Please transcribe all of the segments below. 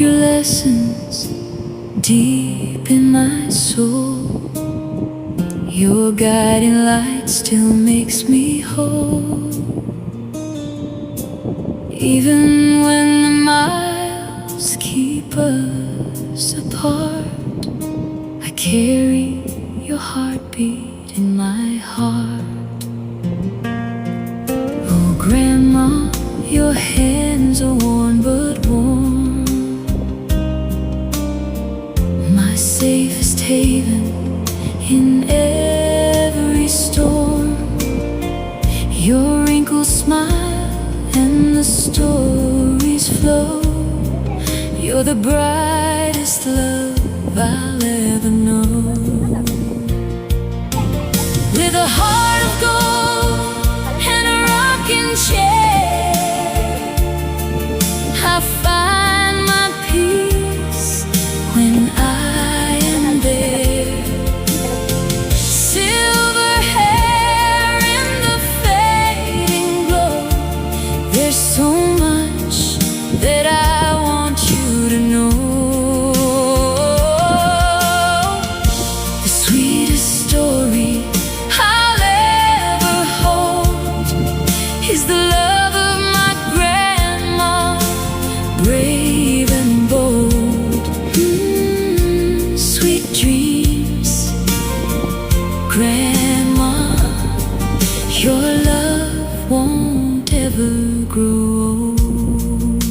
your lessons deep in my soul. Your guiding light still makes me whole. Even when the miles keep us apart, I carry your heartbeat in my heart. Oh, Grandma, your hands are worn but warm, my safest haven in every storm. Your wrinkles smile and the stories flow. You're the brightest love I'll ever know. With a heart of gold and a rocking chair, I find my peace when I am there. Silver hair in the fading glow, there's so much that I want you to know. The sweetest story I'll ever hold is the love of my grandma, brave and bold. Sweet dreams, Grandma, your love won't ever grow old.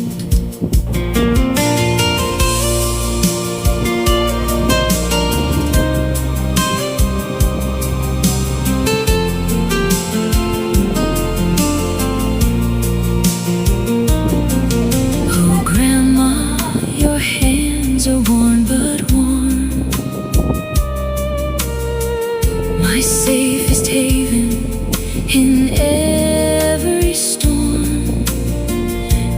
Oh, Grandma, your hands are worn but warm, my safest haven in every storm.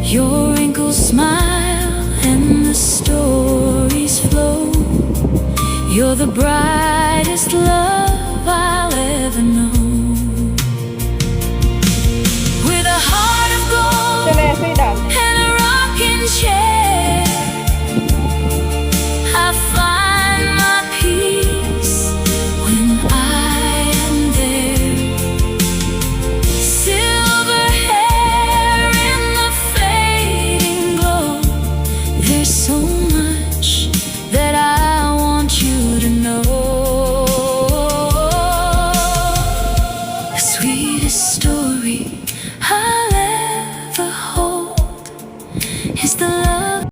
Your wrinkles smile and the stories flow. You're the brightest love I'll ever know. With a heart of gold and a rocking chair, I find my peace when I am there. Silver hair in the fading glow, there's so much that I want you to know. The sweetest story I'll ever hold is the